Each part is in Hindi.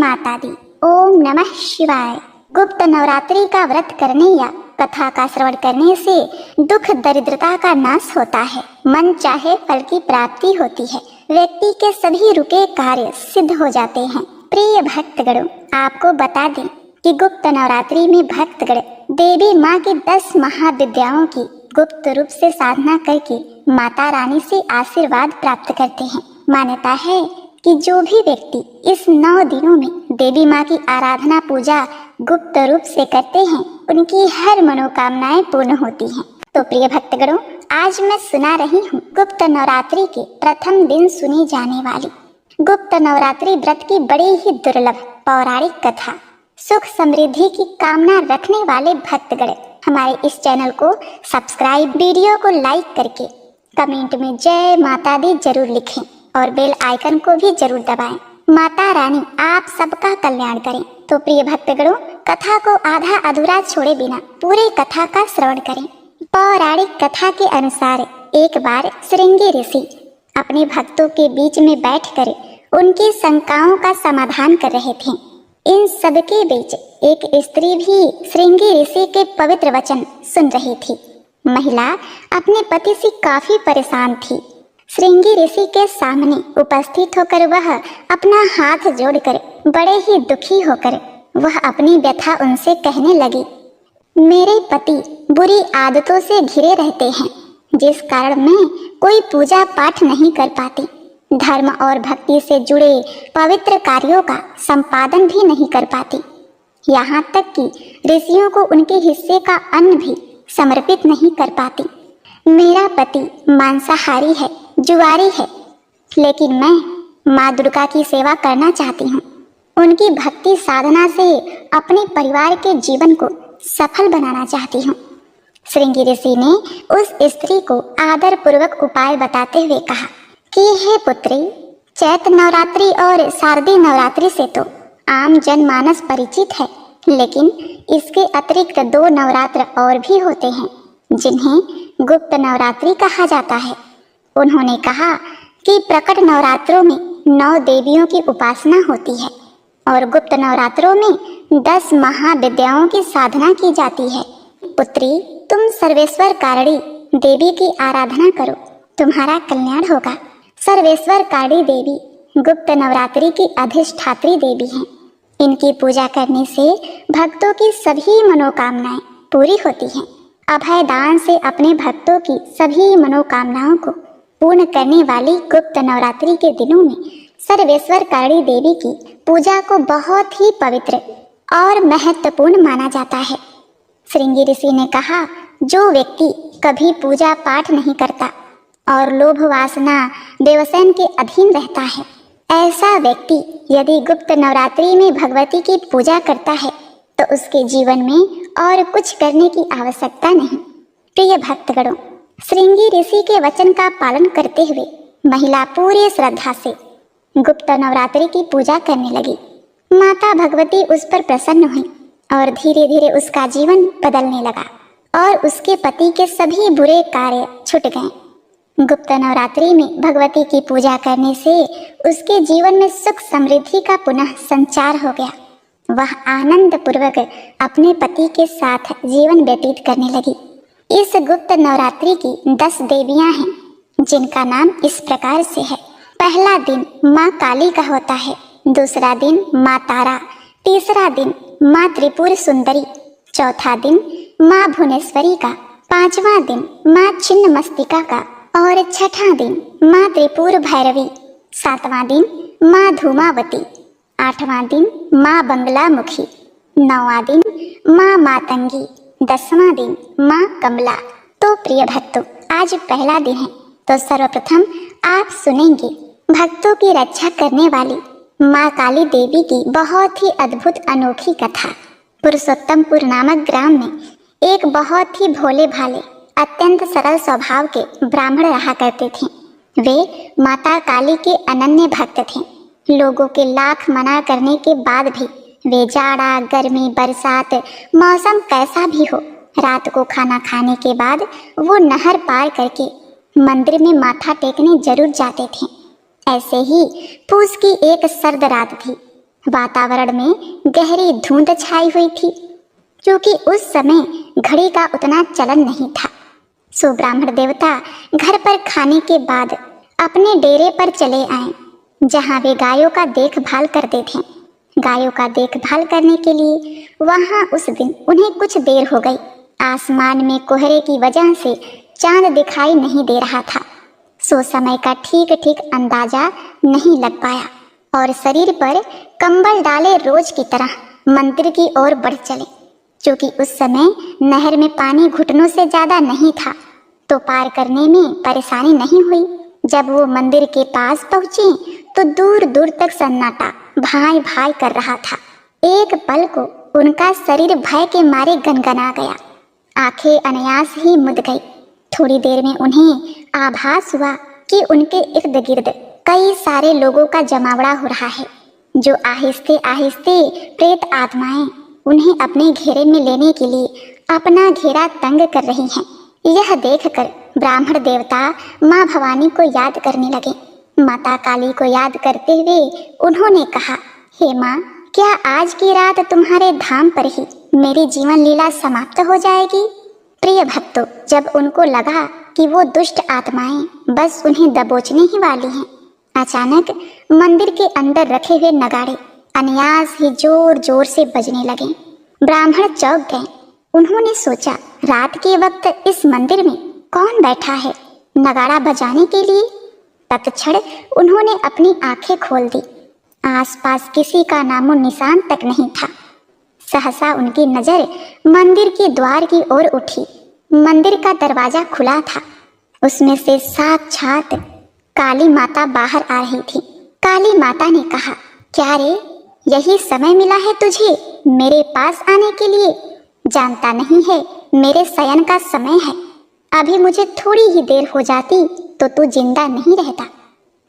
माता दी। ओम नमः शिवाय। गुप्त नवरात्रि का व्रत करने या कथा का श्रवण करने से दुख दरिद्रता का नाश होता है, मन चाहे फल की प्राप्ति होती है, व्यक्ति के सभी रुके कार्य सिद्ध हो जाते हैं। प्रिय भक्तगणों, आपको बता दें कि गुप्त नवरात्रि में भक्तगण देवी माँ की 10 महाविद्याओं की गुप्त रूप से साधना करके माता रानी से आशीर्वाद प्राप्त करते हैं। मान्यता है कि जो भी व्यक्ति इस 9 दिनों में देवी माँ की आराधना पूजा गुप्त रूप से करते हैं, उनकी हर मनोकामनाएं पूर्ण होती हैं। तो प्रिय भक्तगणों, आज मैं सुना रही हूँ गुप्त नवरात्रि के प्रथम दिन सुनी जाने वाली गुप्त नवरात्रि व्रत की बड़ी ही दुर्लभ पौराणिक कथा। सुख समृद्धि की कामना रखने वाले भक्तगण हमारे इस चैनल को सब्सक्राइब, वीडियो को लाइक करके कमेंट में जय माता दी जरूर लिखें और बेल आइकन को भी जरूर दबाएं। माता रानी आप सबका कल्याण करें। तो प्रिय भक्तगणों, कथा को आधा अधूरा छोड़े बिना पूरे कथा का श्रवण करें। पौराणिक कथा के अनुसार एक बार श्रृंगी ऋषि अपने भक्तों के बीच में बैठकर उनकी शंकाओं का समाधान कर रहे थे। इन सब के बीच एक स्त्री भी श्रृंगी ऋषि के पवित्र वचन सुन रही थी। महिला अपने पति से काफी परेशान थी। श्रृंगी ऋषि के सामने उपस्थित होकर वह अपना हाथ जोड़कर बड़े ही दुखी होकर वह अपनी व्यथा उनसे कहने लगी, मेरे पति बुरी आदतों से घिरे रहते हैं, जिस कारण मैं कोई पूजा पाठ नहीं कर पाती, धर्म और भक्ति से जुड़े पवित्र कार्यों का संपादन भी नहीं कर पाती, यहाँ तक कि ऋषियों को उनके हिस्से का अन्न भी समर्पित नहीं कर पाती। मेरा पति मांसाहारी है, जुआरी है, लेकिन मैं माँ दुर्गा की सेवा करना चाहती हूँ। उनकी भक्ति साधना से अपने परिवार के जीवन को सफल बनाना चाहती हूँ। श्रृंगी ऋषि ने उस स्त्री को आदर पूर्वक उपाय बताते हुए कहा कि हे पुत्री, चैत्र नवरात्रि और शारदीय नवरात्रि से तो आम जनमानस परिचित है, लेकिन इसके अतिरिक्त 2 नवरात्र और भी होते हैं जिन्हें गुप्त नवरात्रि कहा जाता है। उन्होंने कहा कि प्रकट नवरात्रों में 9 देवियों की उपासना होती है और गुप्त नवरात्रों में 10 महाविद्याओं की साधना की जाती है। पुत्री, तुम सर्वेश्वर कारणी देवी की आराधना करो, तुम्हारा कल्याण होगा। सर्वेश्वर कारणी देवी गुप्त नवरात्रि की अधिष्ठात्री देवी हैं। इनकी पूजा करने से भक्तों की सभी मनोकामनाएं पूरी होती हैं। अभय दान से अपने भक्तों की सभी मनोकामनाओं को पूर्ण करने वाली गुप्त नवरात्रि के दिनों में सर्वेश्वर कारणी देवी की पूजा को बहुत ही पवित्र और महत्वपूर्ण माना जाता है। श्रृंगी ऋषि ने कहा, जो व्यक्ति कभी पूजा पाठ नहीं करता और लोभ वासना व्यवसाय के अधीन रहता है, ऐसा व्यक्ति यदि गुप्त नवरात्रि में भगवती की पूजा करता है तो उसके जीवन में और कुछ करने की आवश्यकता नहीं। प्रिय भक्तगणों, श्रृंगी ऋषि के वचन का पालन करते हुए महिला पूरी श्रद्धा से गुप्त नवरात्रि की पूजा करने लगी। माता भगवती उस पर प्रसन्न हुई और धीरे धीरे उसका जीवन बदलने लगा और उसके पति के सभी बुरे कार्य छूट गए। गुप्त नवरात्रि में भगवती की पूजा करने से उसके जीवन में सुख समृद्धि का पुनः संचार हो गया। वह आनंद पूर्वक अपने पति के साथ जीवन व्यतीत करने लगी। इस गुप्त नवरात्रि की 10 देवियां हैं जिनका नाम इस प्रकार से है। पहला दिन माँ काली का होता है, दूसरा दिन माँ तारा, तीसरा दिन माँ त्रिपुर सुंदरी, चौथा दिन माँ भुवनेश्वरी का, पांचवा दिन माँ छिन्नमस्तिका का और छठा दिन माँ त्रिपुर भैरवी, सातवां दिन माँ धूमावती, आठवां दिन माँ बंगलामुखी, नौवां दिन माँ मातंगी, 10वां दिन माँ कमला। तो प्रिय भक्तों, आज पहला दिन है, तो सर्वप्रथम आप सुनेंगे भक्तों की रक्षा करने वाली माँ काली देवी की बहुत ही अद्भुत अनोखी कथा। पुरुषोत्तमपुर नामक ग्राम में एक बहुत ही भोले भाले अत्यंत सरल स्वभाव के ब्राह्मण रहा करते थे। वे माता काली के अनन्य भक्त थे। लोगों के लाख मना करने के बाद भी वे जाड़ा, गर्मी, बरसात, मौसम कैसा भी हो, रात को खाना खाने के बाद वो नहर पार करके मंदिर में माथा टेकने जरूर जाते थे। ऐसे ही पूस की एक सर्द रात थी। वातावरण में गहरी धुंध छाई हुई थी, क्योंकि उस समय घड़ी का उतना चलन नहीं था। सो ब्राह्मण देवता घर पर खाने के बाद अपने डेरे पर चले आए, जहाँ वे गायों का देखभाल करते थे। गायों का देखभाल करने के लिए वहाँ उस दिन उन्हें कुछ देर हो गई। आसमान में कोहरे की वजह से चांद दिखाई नहीं दे रहा था, सो समय का ठीक ठीक अंदाजा नहीं लग पाया और शरीर पर कंबल डाले रोज की तरह मंदिर की ओर बढ़ चले। क्योंकि उस समय नहर में पानी घुटनों से ज्यादा नहीं था, तो पार करने में परेशानी नहीं हुई। जब वो मंदिर के पास पहुंचे तो दूर दूर तक सन्नाटा भाई भाई कर रहा था। एक पल को उनका शरीर भय के मारे गनगना गया, आंखें अनायास ही मुद गई। थोड़ी देर में उन्हें आभास हुआ कि उनके इर्द गिर्द कई सारे लोगों का जमावड़ा हो रहा है, जो आहिस्ते आहिस्ते प्रेत आत्माएं उन्हें अपने घेरे में लेने के लिए अपना घेरा तंग कर रही हैं। यह देखकर ब्राह्मण देवता माँ भवानी को याद करने लगे। माता काली को याद करते हुए उन्होंने कहा, हे माँ, क्या आज की रात तुम्हारे धाम पर ही मेरी जीवन लीला समाप्त हो जाएगी? प्रिय भक्तों, जब उनको लगा कि वो दुष्ट आत्माएं बस उन्हें दबोचने ही वाली हैं, अचानक मंदिर के अंदर रखे हुए नगाड़े अनायास ही जोर जोर से बजने लगे। ब्राह्मण चौंक गए। उन्होंने सोचा, रात के वक्त इस मंदिर में कौन बैठा है नगाड़ा बजाने के लिए? तत्क्षण उन्होंने अपनी आंखें खोल दी। आसपास किसी का नामो निशान तक नहीं था। सहसा उनकी नजर मंदिर के द्वार की ओर उठी। मंदिर का दरवाजा खुला था, उसमें से साक्षात काली माता बाहर आ रही थी। काली माता ने कहा, क्या रे, यही समय मिला है तुझे मेरे पास आने के लिए? जानता नहीं है मेरे शयन का समय है, अभी मुझे थोड़ी ही देर हो जाती तो तू जिंदा नहीं रहता।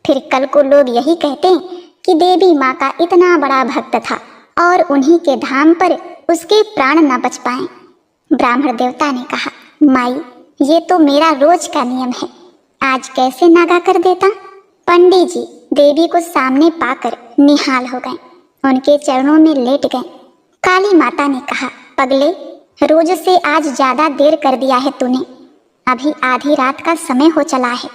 फिर कल को लोग यही कहते कि देवी माँ का इतना बड़ा भक्त था और उन्हीं के धाम पर उसके प्राण न बच पाए। ब्राह्मण देवता ने कहा, माई, ये तो मेरा रोज का नियम है, आज कैसे नागा कर देता? पंडित जी देवी को सामने पाकर निहाल हो गए, उनके चरणों में लेट गए। काली माता ने कहा, पगले, रोज से आज ज्यादा देर कर दिया है तूने, अभी आधी रात का समय हो चला है।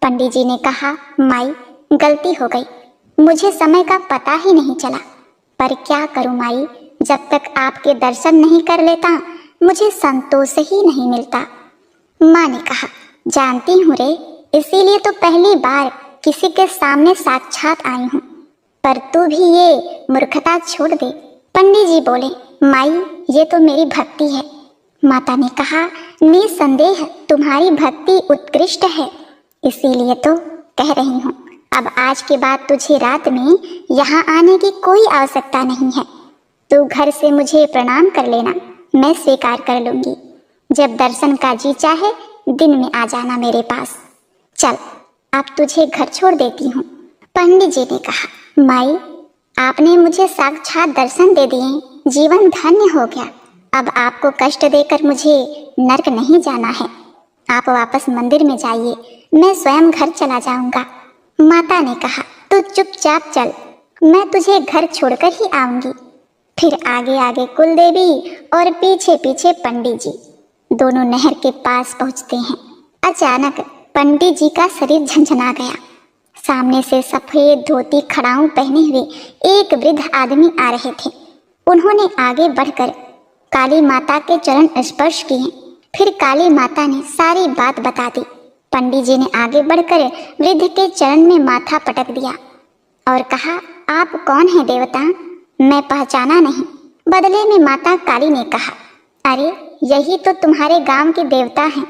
पंडित जी ने कहा, माई, गलती हो गई, मुझे समय का पता ही नहीं चला, पर क्या करूं माई, जब तक आपके दर्शन नहीं कर लेता मुझे संतोष ही नहीं मिलता। माँ ने कहा, जानती हूँ रे, इसीलिए तो पहली बार किसी के सामने साक्षात आई हूँ, पर तू भी ये मूर्खता छोड़ दे। पंडित जी बोले, माई, ये तो मेरी भक्ति है। माता ने कहा, निसंदेह तुम्हारी भक्ति उत्कृष्ट है, इसीलिए तो कह रही हूँ। अब आज के बाद तुझे रात में यहाँ आने की कोई आवश्यकता नहीं है। तू घर से मुझे प्रणाम कर लेना, मैं स्वीकार कर लूंगी। जब दर्शन का जी चाहे दिन में आ जाना मेरे पास। चल, अब तुझे घर छोड़ देती हूँ। पंडित जी ने कहा, माई, आपने मुझे साक्षात दर्शन दे दिए, जीवन धन्य हो गया। अब आपको कष्ट देकर मुझे नर्क नहीं जाना है। आप वापस मंदिर में जाइए, मैं स्वयं घर चला जाऊंगा। माता ने कहा, तू चुपचाप चल, मैं तुझे घर छोड़कर ही आऊंगी। फिर आगे आगे कुलदेवी और पीछे पीछे पंडित जी दोनों नहर के पास पहुंचते हैं। अचानक पंडित जी का शरीर झंझना गया। सामने से सफेद धोती खड़ाऊं पहने हुए एक वृद्ध आदमी आ रहे थे। उन्होंने आगे बढ़कर काली माता के चरण स्पर्श किए। फिर काली माता ने सारी बात बता दी। पंडित जी ने आगे बढ़कर वृद्ध के चरण में माथा पटक दिया और कहा, आप कौन हैं देवता? मैं पहचाना नहीं। बदले में माता काली ने कहा, अरे यही तो तुम्हारे गांव के देवता हैं।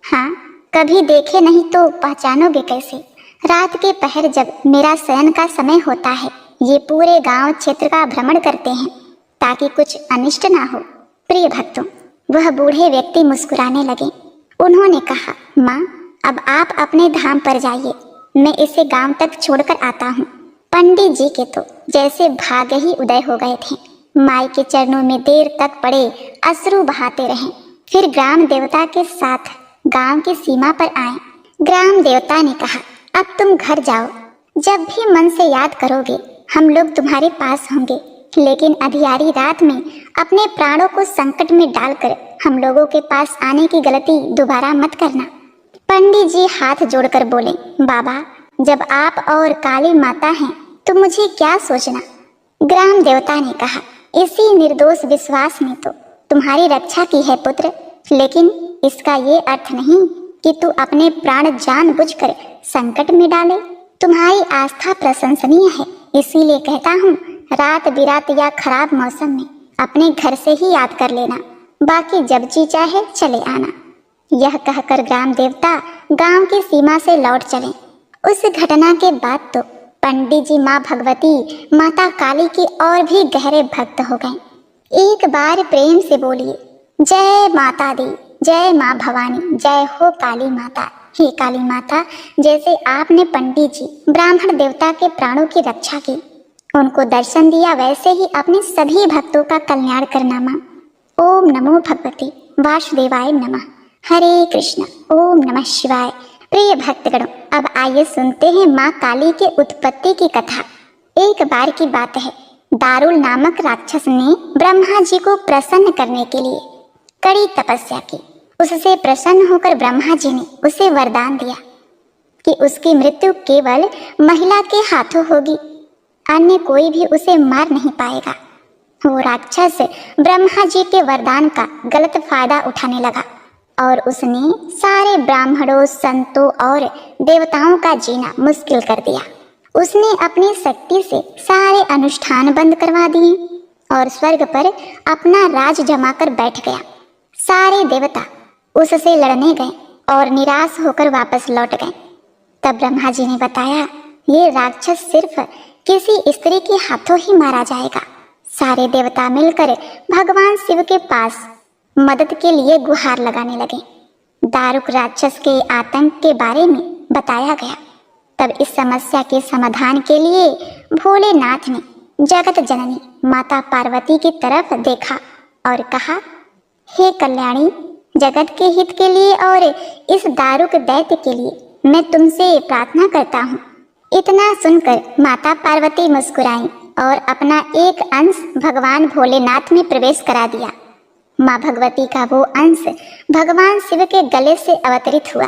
हाँ, कभी देखे नहीं तो पहचानोगे कैसे? रात के पहर जब मेरा शयन का समय होता है, ये पूरे गांव क्षेत्र का भ्रमण करते हैं ताकि कुछ अनिष्ट ना हो। प्रिय भक्तों, वह बूढ़े व्यक्ति मुस्कुराने लगे। उन्होंने कहा, माँ, अब आप अपने धाम पर जाइए, मैं इसे गांव तक छोड़कर आता हूँ। पंडित जी के तो जैसे भाग ही उदय हो गए थे। माई के चरणों में देर तक पड़े अश्रु बहाते रहे। फिर ग्राम देवता के साथ गांव की सीमा पर आए। ग्राम देवता ने कहा, अब तुम घर जाओ। जब भी मन से याद करोगे हम लोग तुम्हारे पास होंगे, लेकिन अंधियारी रात में अपने प्राणों को संकट में डालकर हम लोगों के पास आने की गलती दोबारा मत करना। पंडित जी हाथ जोड़कर बोले, बाबा जब आप और काली माता हैं तो मुझे क्या सोचना। ग्राम देवता ने कहा, इसी निर्दोष विश्वास ने तो तुम्हारी रक्षा की है पुत्र, लेकिन इसका ये अर्थ नहीं कि तू अपने प्राण जानबूझकर संकट में डाले। तुम्हारी आस्था प्रशंसनीय है, इसीलिए कहता हूँ रात बिरात या खराब मौसम में अपने घर से ही याद कर लेना, बाकी जब जी चाहे चले आना। यह कहकर ग्राम देवता गांव की सीमा से लौट चले। उस घटना के बाद तो पंडित जी माँ भगवती माता काली की और भी गहरे भक्त हो गए। एक बार प्रेम से बोलिए, जय माता दी, जय माँ भवानी, जय हो काली माता। हे काली माता, जैसे आपने पंडित जी ब्राह्मण देवता के प्राणों की रक्षा की, उनको दर्शन दिया, वैसे ही अपने सभी भक्तों का कल्याण करना माँ। ओम नमो भगवती वासुदेवाय नमः। हरे कृष्ण। ओम नमः शिवाय। प्रिय भक्तगणों, अब आइए सुनते हैं माँ काली के उत्पत्ति की कथा। एक बार की बात है, दारुल नामक राक्षस ने ब्रह्मा जी को प्रसन्न करने के लिए कड़ी तपस्या की। उससे प्रसन्न होकर ब्रह्मा जी ने उसे वरदान दिया कि उसकी मृत्यु केवल महिला के हाथों होगी, अन्य कोई भी उसे मार नहीं पाएगा। वो राक्षस ब्रह्मा जी के वरदान का गलत फायदा उठाने लगा और उसने सारे ब्राह्मणों, संतों और देवताओं का जीना मुश्किल कर दिया। उसने अपनी शक्ति से सारे अनुष्ठान बंद करवा दिए और स्वर्ग पर अपना राज जमाकर बैठ गया। सारे देवता उससे लड़ने गए और निराश होकर वापस लौट गए। तब ब्रह्मा जी ने बताया, ये राक्षस सिर्फ किसी स्त्री के हाथों ही मारा जाएगा। सारे देवता मिलकर भगवान शिव के पास मदद के लिए गुहार लगाने लगे। दारुक राक्षस के आतंक के बारे में बताया गया। तब इस समस्या के समाधान के लिए भोलेनाथ ने जगत जननी माता पार्वती की तरफ देखा और कहा, हे कल्याणी, जगत के हित के लिए और इस दारुक दैत्य के लिए मैं तुमसे प्रार्थना करता हूँ। इतना सुनकर माता पार्वती मुस्कुराई और अपना एक अंश भगवान भोलेनाथ में प्रवेश करा दिया। माँ भगवती का वो अंश भगवान शिव के गले से अवतरित हुआ।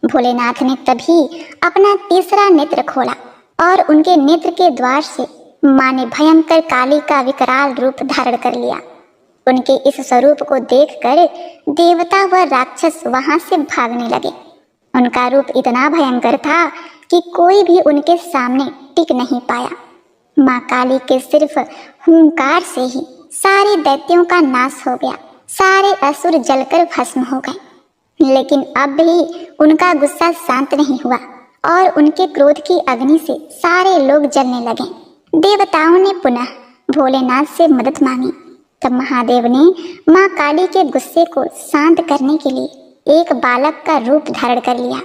भोलेनाथ ने तभी अपना तीसरा नेत्र खोला और उनके नेत्र के द्वार से माँ ने भयंकर काली का विकराल रूप धारण कर लिया। उनके इस स्वरूप को देखकर देवता व राक्षस वहां से भागने लगे। उनका रूप इतना भयंकर था कि कोई भी उनके सामने टिक नहीं पाया। माँ काली के सिर्फ हुंकार से ही सारे दैत्यों का नाश हो गया। सारे असुर जलकर भस्म हो गए। लेकिन अब भी उनका गुस्सा शांत नहीं हुआ और उनके क्रोध की अग्नि से सारे लोग जलने लगे। देवताओं ने पुनः भोलेनाथ से मदद मांगी। तब महादेव ने माँ काली के गुस्से को शांत करने के लिए एक बालक का रूप धारण कर लिया।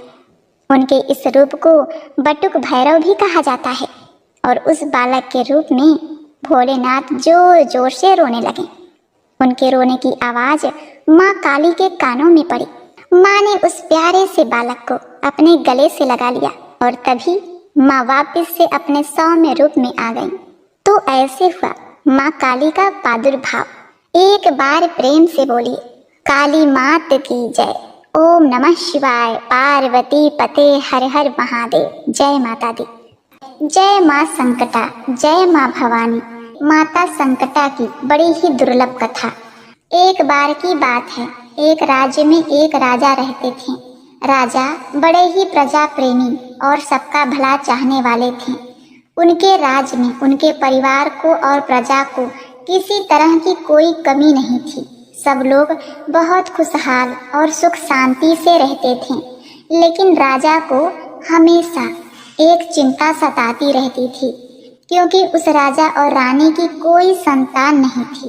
उनके इस रूप को बटुक भैरव भी कहा जाता है और उस बालक के रूप में भोलेनाथ जोर जोर से रोने लगे। उनके रोने की आवाज माँ काली के कानों में पड़ी। माँ ने उस प्यारे से बालक को अपने गले से लगा लिया और तभी माँ वापस से अपने सौम्य रूप में आ गई। तो ऐसे हुआ माँ काली का प्रादुर्भाव। एक बार प्रेम से बोलिए, काली मात की जय। ओम नमः शिवाय। पार्वती पते हर हर महादेव। जय माता दी। जय माँ संकटा, जय माँ भवानी। माता संकटा की बड़ी ही दुर्लभ कथा। एक बार की बात है, एक राज्य में एक राजा रहते थे। राजा बड़े ही प्रजा प्रेमी और सबका भला चाहने वाले थे। उनके राज्य में उनके परिवार को और प्रजा को किसी तरह की कोई कमी नहीं थी। सब लोग बहुत खुशहाल और सुख शांति से रहते थे। लेकिन राजा को हमेशा एक चिंता सताती रहती थी, क्योंकि उस राजा और रानी की कोई संतान नहीं थी।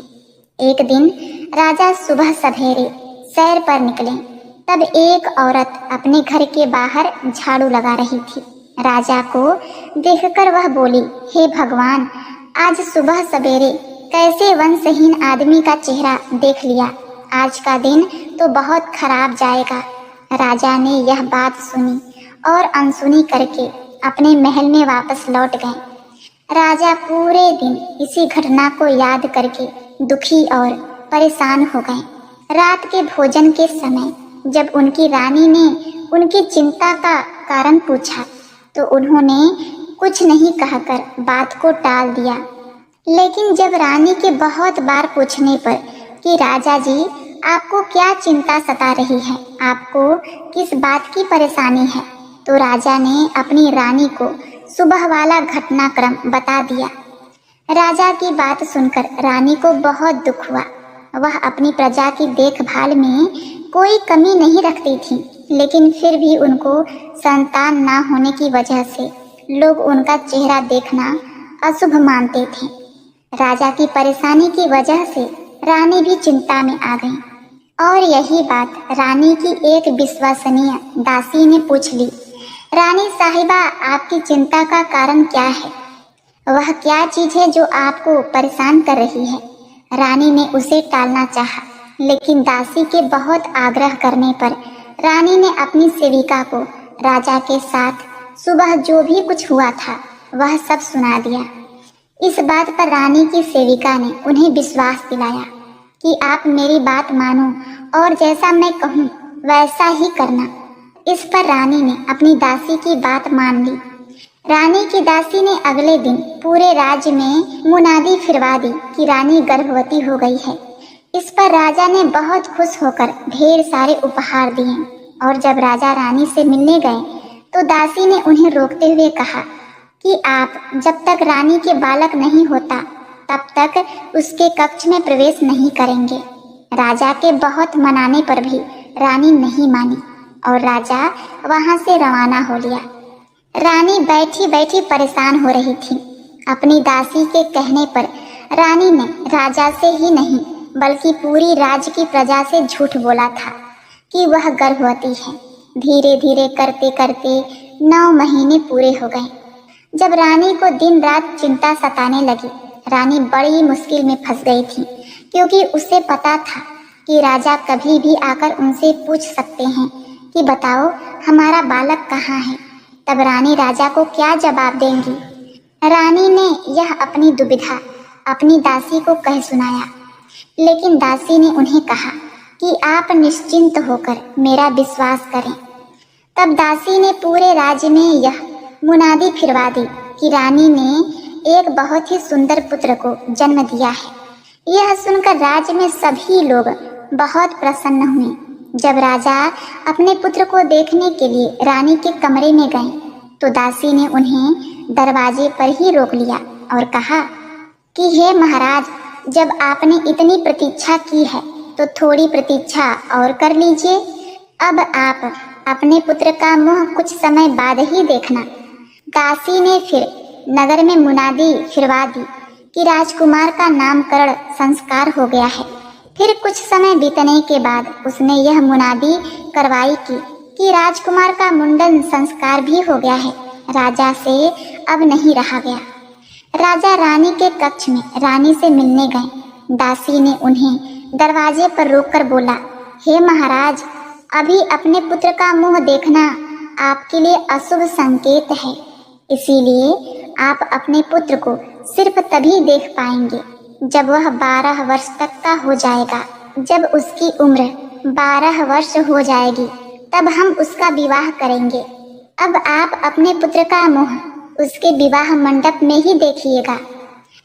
एक दिन राजा सुबह सवेरे सैर पर निकले, तब एक औरत अपने घर के बाहर झाड़ू लगा रही थी। राजा को देखकर वह बोली, हे भगवान, आज सुबह सवेरे कैसे वंशहीन आदमी का चेहरा देख लिया। आज का दिन तो बहुत खराब जाएगा। राजा ने यह बात सुनी और अनसुनी करके अपने महल में वापस लौट गए। राजा पूरे दिन इसी घटना को याद करके दुखी और परेशान हो गए। रात के भोजन के समय जब उनकी रानी ने उनकी चिंता का कारण पूछा तो उन्होंने कुछ नहीं कहकर बात को टाल दिया। लेकिन जब रानी के बहुत बार पूछने पर कि राजा जी आपको क्या चिंता सता रही है, आपको किस बात की परेशानी है, तो राजा ने अपनी रानी को सुबह वाला घटनाक्रम बता दिया। राजा की बात सुनकर रानी को बहुत दुख हुआ। वह अपनी प्रजा की देखभाल में कोई कमी नहीं रखती थी, लेकिन फिर भी उनको संतान ना होने की वजह से लोग उनका चेहरा देखना अशुभ मानते थे। राजा की परेशानी की वजह से रानी भी चिंता में आ गई और यही बात रानी की एक विश्वसनीय दासी ने पूछ ली। रानी साहिबा, आपकी चिंता का कारण क्या है? वह क्या चीज है जो आपको परेशान कर रही है? रानी ने उसे टालना चाहा, लेकिन दासी के बहुत आग्रह करने पर रानी ने अपनी सेविका को राजा के साथ सुबह जो भी कुछ हुआ था वह सब सुना दिया। इस बात पर रानी की सेविका ने उन्हें विश्वास दिलाया कि आप मेरी बात मानो और जैसा मैं कहूँ वैसा ही करना। इस पर रानी ने अपनी दासी की बात मान ली। रानी की दासी ने अगले दिन पूरे राज्य में मुनादी फिरवा दी कि रानी गर्भवती हो गई है। इस पर राजा ने बहुत खुश होकर ढेर सारे उपहार दिए और जब राजा रानी से मिलने गए तो दासी ने उन्हें रोकते हुए कहा कि आप जब तक रानी के बालक नहीं होता तब तक उसके कक्ष में प्रवेश नहीं करेंगे। राजा के बहुत मनाने पर भी रानी नहीं मानी और राजा वहां से रवाना हो लिया। रानी बैठी बैठी परेशान हो रही थी। अपनी दासी के कहने पर रानी ने राजा से ही नहीं बल्कि पूरी राज्य की प्रजा से झूठ बोला था कि वह गर्भवती है। धीरे धीरे करते करते 9 महीने पूरे हो गए। जब रानी को दिन रात चिंता सताने लगी, रानी बड़ी मुश्किल में फंस गई थी, क्योंकि उसे पता था कि राजा कभी भी आकर उनसे पूछ सकते हैं कि बताओ हमारा बालक कहाँ है। तब रानी राजा को क्या जवाब देंगी? रानी ने यह अपनी दुविधा अपनी दासी को कह सुनाया, लेकिन दासी ने उन्हें कहा कि आप निश्चिंत होकर मेरा विश्वास करें। तब दासी ने पूरे राज्य में यह मुनादी फिरवा दी कि रानी ने एक बहुत ही सुंदर पुत्र को जन्म दिया है। यह सुनकर राज्य में सभी लोग बहुत प्रसन्न हुए। जब राजा अपने पुत्र को देखने के लिए रानी के कमरे में गए तो दासी ने उन्हें दरवाजे पर ही रोक लिया और कहा कि हे महाराज, जब आपने इतनी प्रतीक्षा की है तो थोड़ी प्रतीक्षा और कर लीजिए। अब आप अपने पुत्र का मुंह कुछ समय बाद ही देखना। दासी ने फिर नगर में मुनादी फिरवा दी कि राजकुमार का नामकरण संस्कार हो गया है। फिर कुछ समय बीतने के बाद उसने यह मुनादी करवाई कि राजकुमार का मुंडन संस्कार भी हो गया है। राजा से अब नहीं रहा गया। राजा रानी के कक्ष में रानी से मिलने गए। दासी ने उन्हें दरवाजे पर रोककर बोला, हे महाराज, अभी अपने पुत्र का मुंह देखना आपके लिए अशुभ संकेत है, इसीलिए आप अपने पुत्र को सिर्फ तभी देख पाएंगे जब वह 12 वर्ष तक का हो जाएगा। जब उसकी उम्र 12 वर्ष हो जाएगी तब हम उसका विवाह करेंगे। अब आप अपने पुत्र का मुंह उसके विवाह मंडप में ही देखिएगा।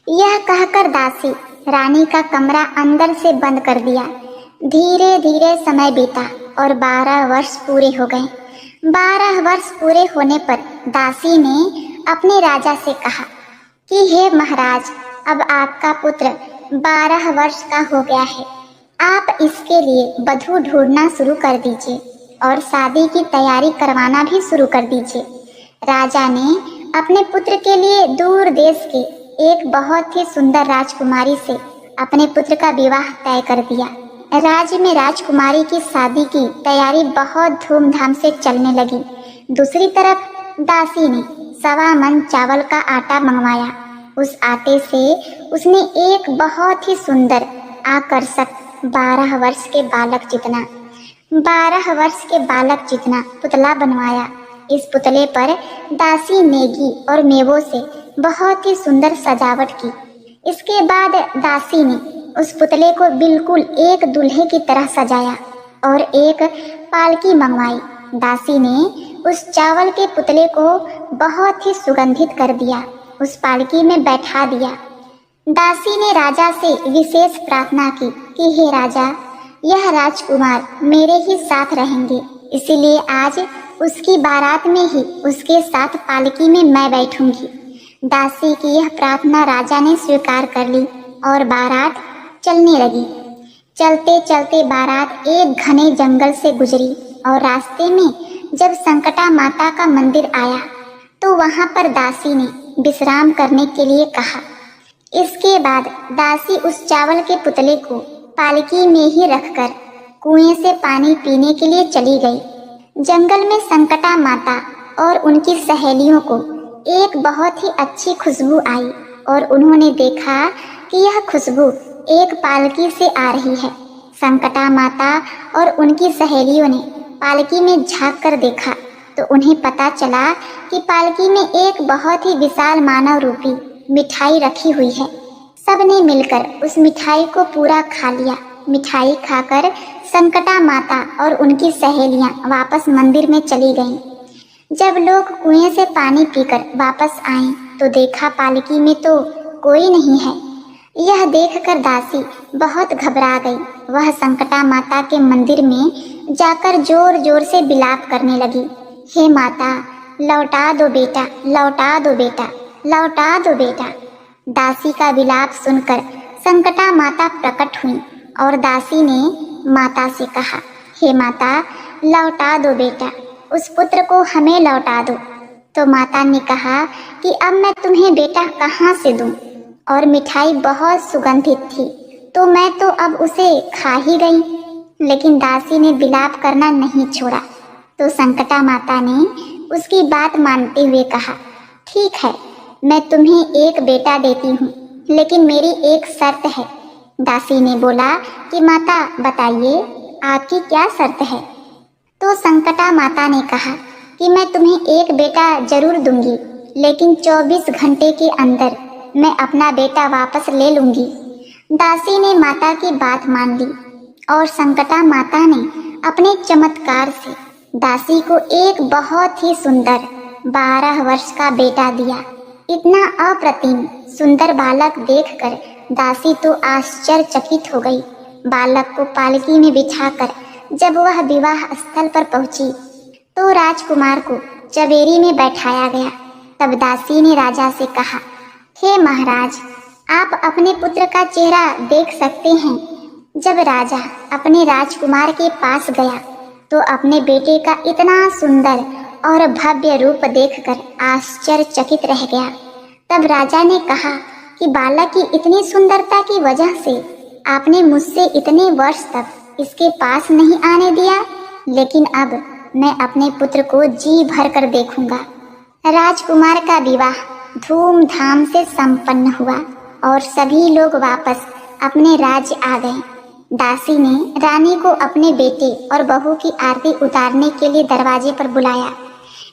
यह कहकर दासी रानी का कमरा अंदर से बंद कर दिया। धीरे धीरे समय बीता और 12 वर्ष पूरे हो गए। 12 वर्ष पूरे होने पर दासी ने अपने राजा से कहा कि हे महाराज, अब आपका पुत्र 12 वर्ष का हो गया है। आप इसके लिए वधू ढूंढना शुरू कर दीजिए और शादी की तैयारी करवाना भी शुरू कर दीजिए। राजा ने अपने पुत्र के लिए दूर देश के एक बहुत ही सुंदर राजकुमारी से अपने पुत्र का विवाह तय कर दिया। राज्य में राजकुमारी की शादी की तैयारी बहुत धूमधाम से चलने लगी। दूसरी तरफ दासी ने 1.25 मन चावल का आटा मंगवाया। उस आटे से उसने एक बहुत ही सुंदर आकर्षक 12 वर्ष के बालक जितना पुतला बनवाया। इस पुतले पर दासी नेगी और मेवों से बहुत ही सुंदर सजावट की। इसके बाद दासी ने उस पुतले को बिल्कुल एक दूल्हे की तरह सजाया और एक पालकी मंगवाई। दासी ने उस चावल के पुतले को बहुत ही सुगंधित कर दिया, उस पालकी में बैठा दिया। दासी ने राजा से विशेष प्रार्थना की कि हे राजा, यह राजकुमार मेरे ही साथ रहेंगे, इसीलिए आज उसकी बारात में ही उसके साथ पालकी में मैं बैठूंगी। दासी की यह प्रार्थना राजा ने स्वीकार कर ली और बारात चलने लगी। चलते चलते बारात एक घने जंगल से गुजरी और रास्ते में जब संकटा माता का मंदिर आया तो वहां पर दासी ने विश्राम करने के लिए कहा। इसके बाद दासी उस चावल के पुतले को पालकी में ही रखकर कुएं से पानी पीने के लिए चली गई। जंगल में संकटा माता और उनकी सहेलियों को एक बहुत ही अच्छी खुशबू आई और उन्होंने देखा कि यह खुशबू एक पालकी से आ रही है। संकटा माता और उनकी सहेलियों ने पालकी में झांक कर देखा तो उन्हें पता चला कि पालकी में एक बहुत ही विशाल मानव रूपी मिठाई रखी हुई है। सबने मिलकर उस मिठाई को पूरा खा लिया। मिठाई खाकर संकटा माता और उनकी सहेलियां वापस मंदिर में चली गईं। जब लोग कुएं से पानी पीकर वापस आए तो देखा पालकी में तो कोई नहीं है। यह देखकर दासी बहुत घबरा गई। वह संकटा माता के मंदिर में जाकर जोर जोर से विलाप करने लगी, हे माता, लौटा दो बेटा, लौटा दो बेटा, लौटा दो बेटा। दासी का विलाप सुनकर संकटा माता प्रकट हुई और दासी ने माता से कहा, हे माता, लौटा दो बेटा, उस पुत्र को हमें लौटा दो। तो माता ने कहा कि अब मैं तुम्हें बेटा कहाँ से दूं? और मिठाई बहुत सुगंधित थी तो मैं तो अब उसे खा ही गई। लेकिन दासी ने विलाप करना नहीं छोड़ा। तो संकटा माता ने उसकी बात मानते हुए कहा, ठीक है, मैं तुम्हें एक बेटा देती हूँ, लेकिन मेरी एक शर्त है। दासी ने बोला कि माता बताइए, आपकी क्या शर्त है? तो संकटा माता ने कहा कि मैं तुम्हें एक बेटा जरूर दूंगी, लेकिन 24 घंटे के अंदर मैं अपना बेटा वापस ले लूंगी। दासी ने माता की बात मान ली और संकटा माता ने अपने चमत्कार से दासी को एक बहुत ही सुंदर 12 वर्ष का बेटा दिया। इतना अप्रतिम सुंदर बालक देखकर दासी तो आश्चर्यचकित हो गई। बालक को पालकी में बिठाकर जब वह विवाह स्थल पर पहुंची तो राजकुमार को चबेरी में बैठाया गया। तब दासी ने राजा से कहा, हे महाराज, आप अपने पुत्र का चेहरा देख सकते हैं। जब राजा अपने राजकुमार के पास गया तो अपने बेटे का इतना सुंदर और भव्य रूप देखकर आश्चर्यचकित रह गया। तब राजा ने कहा कि बालक की इतनी सुंदरता की वजह से आपने मुझसे इतने वर्ष तक इसके पास नहीं आने दिया, लेकिन अब मैं अपने पुत्र को जी भर कर देखूंगा। राजकुमार का विवाह धूमधाम से संपन्न हुआ और सभी लोग वापस अपने राज्य आ गए। दासी ने रानी को अपने बेटे और बहू की आरती उतारने के लिए दरवाजे पर बुलाया,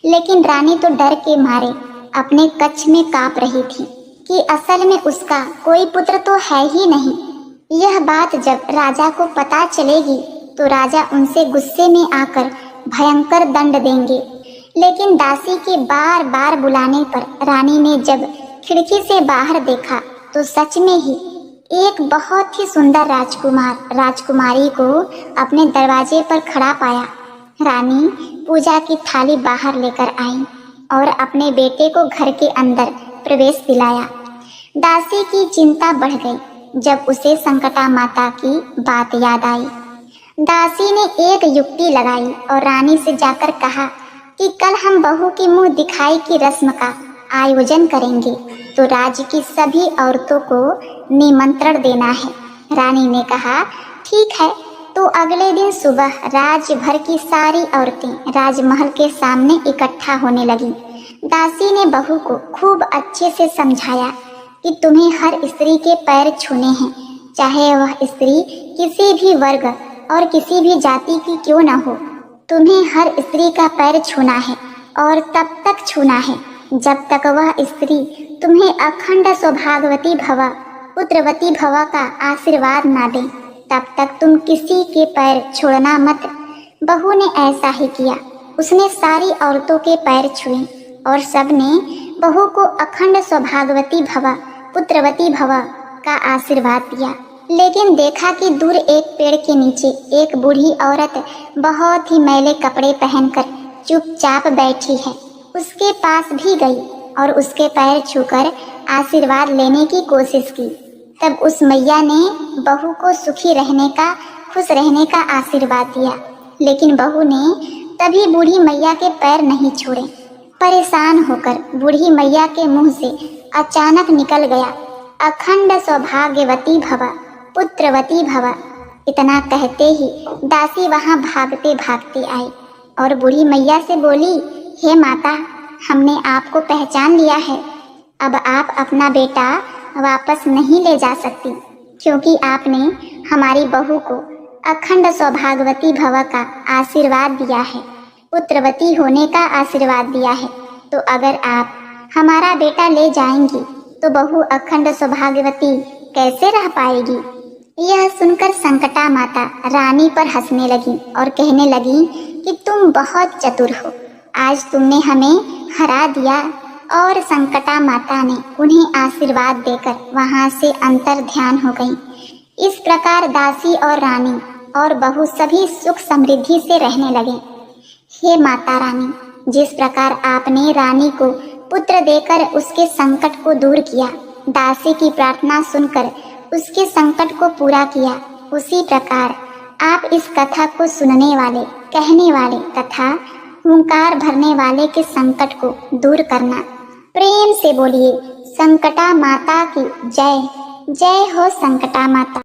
लेकिन रानी तो डर के मारे अपने कक्ष में कांप रही थी कि असल में उसका कोई पुत्र तो है ही नहीं। यह बात जब राजा को पता चलेगी तो राजा उनसे गुस्से में आकर भयंकर दंड देंगे। लेकिन दासी के बार बार बुलाने पर रानी ने जब खिड़की से बाहर देखा तो सच में ही एक बहुत ही सुंदर राजकुमारी को अपने दरवाजे पर खड़ा पाया। रानी पूजा की थाली बाहर लेकर आई और अपने बेटे को घर के अंदर प्रवेश दिलाया। दासी की चिंता बढ़ गई जब उसे संकटा माता की बात याद आई। दासी ने एक युक्ति लगाई और रानी से जाकर कहा कि कल हम बहू की मुंह दिखाई की रस्म का आयोजन करेंगे, तो राज्य की सभी औरतों को निमंत्रण देना है। रानी ने कहा, ठीक है। तो अगले दिन सुबह राज्य भर की सारी औरतें राजमहल के सामने इकट्ठा होने लगी। दासी ने बहू को खूब अच्छे से समझाया कि तुम्हें हर स्त्री के पैर छूने हैं, चाहे वह स्त्री किसी भी वर्ग और किसी भी जाति की क्यों न हो। तुम्हें हर स्त्री का पैर छूना है और तब तक छूना है जब तक वह स्त्री तुम्हें अखंड सौभाग्यवती भव, पुत्रवती भव का आशीर्वाद ना दें, तब तक तुम किसी के पैर छोड़ना मत। बहू ने ऐसा ही किया। उसने सारी औरतों के पैर छुए और सबने बहू को अखंड सौभाग्यवती भव, पुत्रवती भव का आशीर्वाद दिया। लेकिन देखा कि दूर एक पेड़ के नीचे एक बूढ़ी औरत बहुत ही मैले कपड़े पहनकर चुपचाप बैठी है। उसके पास भी गई और उसके पैर छूकर आशीर्वाद लेने की कोशिश की। तब उस मैया ने बहू को सुखी रहने का, खुश रहने का आशीर्वाद दिया। लेकिन बहू ने तभी बूढ़ी मैया के पैर नहीं छोड़े। परेशान होकर बूढ़ी मैया के मुंह से अचानक निकल गया, अखंड सौभाग्यवती भव, पुत्रवती भव। इतना कहते ही दासी वहां भागते भागते आई और बूढ़ी मैया से बोली, हे माता, हमने आपको पहचान लिया है। अब आप अपना बेटा वापस नहीं ले जा सकती, क्योंकि आपने हमारी बहू को अखंड सौभाग्यवती भव का आशीर्वाद दिया है, पुत्रवती होने का आशीर्वाद दिया है। तो अगर आप हमारा बेटा ले जाएंगी तो बहू अखंड सौभाग्यवती कैसे रह पाएगी। यह सुनकर संकटा माता रानी पर हंसने लगी और कहने लगी कि तुम बहुत चतुर हो, आज तुमने हमें हरा दिया। और संकटा माता ने उन्हें आशीर्वाद देकर वहां से अंतर ध्यान हो गई। इस प्रकार दासी और रानी और बहू सभी सुख समृद्धि से रहने लगे। हे माता रानी, जिस प्रकार आपने रानी को पुत्र देकर उसके संकट को दूर किया, दासी की प्रार्थना सुनकर उसके संकट को पूरा किया, उसी प्रकार आप इस कथा को सुनने वाले, कहने वाले तथा हुंकार भरने वाले के संकट को दूर करना। प्रेम से बोलिए संकटा माता की जय। जय हो संकटा माता।